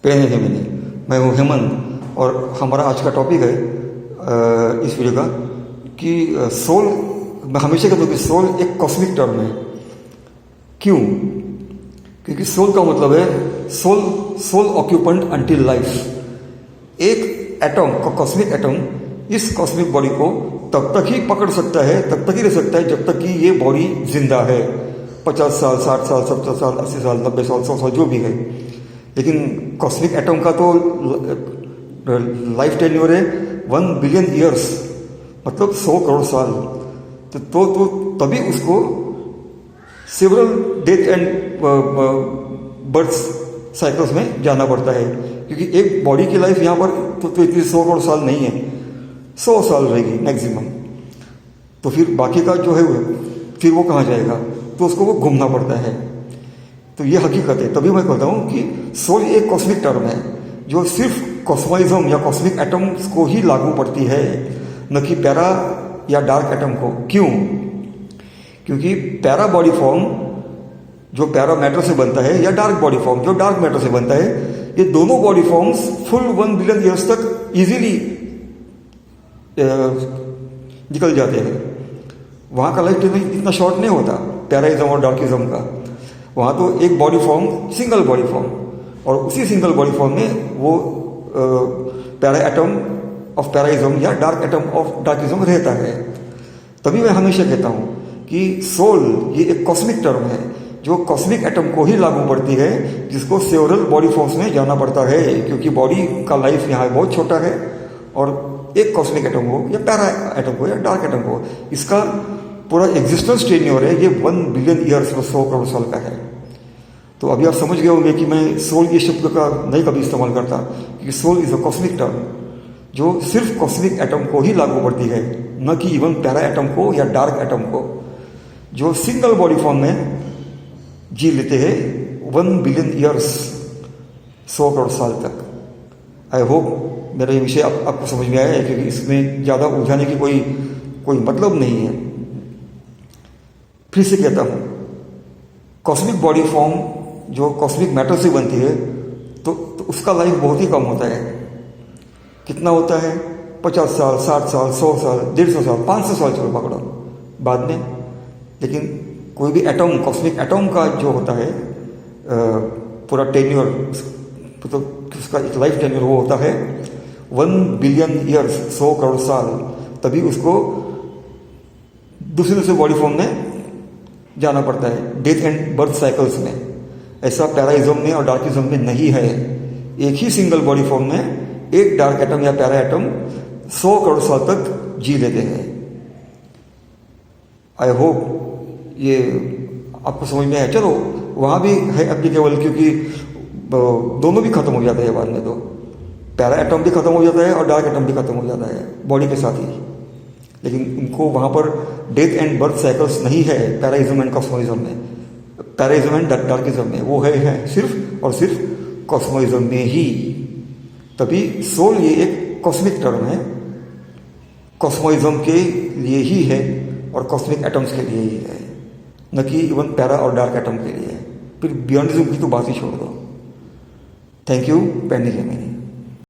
पहने थे मैंने। मैं हूँ हेमंत और हमारा आज का टॉपिक है इस वीडियो का कि सोल। मैं हमेशा कहता हूँ कि सोल एक कॉस्मिक टर्म है। क्यों? क्योंकि सोल का मतलब है सोल ऑक्यूपेंट अंटिल लाइफ। एक एटम कॉस्मिक एटम इस कॉस्मिक बॉडी को तब तक ही पकड़ सकता है, तब तक ही रह सकता है जब तक कि ये बॉडी जिंदा है। 50 साल, 60 साल, 70 साल, 80 साल, 90 साल, 100 साल, जो भी है। लेकिन कॉस्मिक एटम का तो लाइफ टेन्योर है 1 बिलियन ईयर्स, मतलब 100 करोड़ साल। तो तभी उसको several death and birth cycles में जाना पड़ता है। क्योंकि एक बॉडी की लाइफ यहाँ पर तो इतनी 100 करोड़ साल नहीं है, 100 साल रहेगी मैक्सिमम। तो फिर बाकी का जो है फिर वो कहाँ जाएगा? तो उसको वो घूमना पड़ता है। तो ये हकीकत है। तभी मैं कहता हूँ कि सोल एक कॉस्मिक टर्म है जो सिर्फ कॉस्मोइज्म या कॉस्मिक एटम्स को ही लागू पड़ती है, न कि पैरा या डार्क एटम को। क्यों? क्योंकि पैरा बॉडी फॉर्म जो पैरा मैटर से बनता है या डार्क बॉडी फॉर्म जो डार्क मैटर से बनता है, ये दोनों body forms full 1 billion years तक इजीली निकल जाते हैं। वहाँ का लाइफ टाइम इतना शॉर्ट नहीं होता पैराइज्म और डार्किज्म का। वहाँ तो एक body form, single body form, और उसी सिंगल बॉडी फॉर्म में वो पैरा एटम ऑफ पैराइज्म या डार्क एटम ऑफ डार्किज्म रहता है। तभी मैं हमेशा कहता हूँ कि सोल ये एक कॉस्मिक टर्म है जो कॉस्मिक एटम को ही लागू पड़ती है, जिसको सेवरल बॉडी फॉर्म्स में जाना पड़ता है। क्योंकि बॉडी का लाइफ यहाँ बहुत छोटा है और एक कॉस्मिक एटम हो या पैरा एटम हो या डार्क एटम हो, इसका पूरा एग्जिस्टेंस टेन्योर है ये 1 बिलियन ईयर्स में 100 करोड़ साल का है। तो अभी आप समझ गए होंगे कि मैं सोल के शब्द का नहीं कभी इस्तेमाल करता, क्योंकि soul is a cosmic term जो सिर्फ कॉस्मिक एटम को ही लागू पड़ती है, न कि इवन पैरा एटम को या डार्क एटम को, जो सिंगल बॉडी फॉर्म में जी लेते हैं 1 बिलियन ईयर्स, 100 करोड़ साल तक। आई होप मेरा ये विषय आपको समझ में आया है, क्योंकि इसमें ज़्यादा उलझाने की कोई मतलब नहीं है। फिर से कहता हूँ, कॉस्मिक बॉडी फॉर्म जो कॉस्मिक मैटर से बनती है तो उसका लाइफ बहुत ही कम होता है। कितना होता है? 50 साल, 60 साल, 100 साल, 150 साल, 500 साल चलो पकड़ो बाद में। लेकिन कोई भी एटम, कॉस्मिक एटम का जो होता है पूरा टेन्योर, तो उसका एक लाइफ टेन्योर वो होता है 1 बिलियन ईयर्स, 100 करोड़ साल। तभी उसको दूसरे बॉडी फॉर्म में जाना पड़ता है, डेथ एंड बर्थ साइकिल्स में। ऐसा पैराइज्म में और डार्किज्म में नहीं है। एक ही सिंगल बॉडी फॉर्म में एक डार्क एटम या पैरा एटम 100 करोड़ साल तक जी लेते हैं। आई होप ये आपको समझ में है। चलो वहाँ भी है एप्लीकेबल, क्योंकि दोनों भी खत्म हो जाते हैं बाद में। तो पैरा एटम भी खत्म हो जाता है और डार्क एटम भी खत्म हो जाता है बॉडी के साथ ही। लेकिन इनको वहाँ पर डेथ एंड बर्थ साइकिल्स नहीं है पैराइज्म एंड कॉस्मोइज्म में, पैराइज्म एंड डार्किज्म में। वो है सिर्फ और सिर्फ कॉस्मोइज्म में ही। तभी सोल ये एक कॉस्मिक टर्म है, कॉस्मोइज्म के लिए ही है और कॉस्मिक एटम्स के लिए ही है, न कि इवन पैरा और डार्क एटम के लिए। फिर बियॉन्डिज्म की तो बात ही छोड़ दो। थैंक यू, पढ़ने के लिए।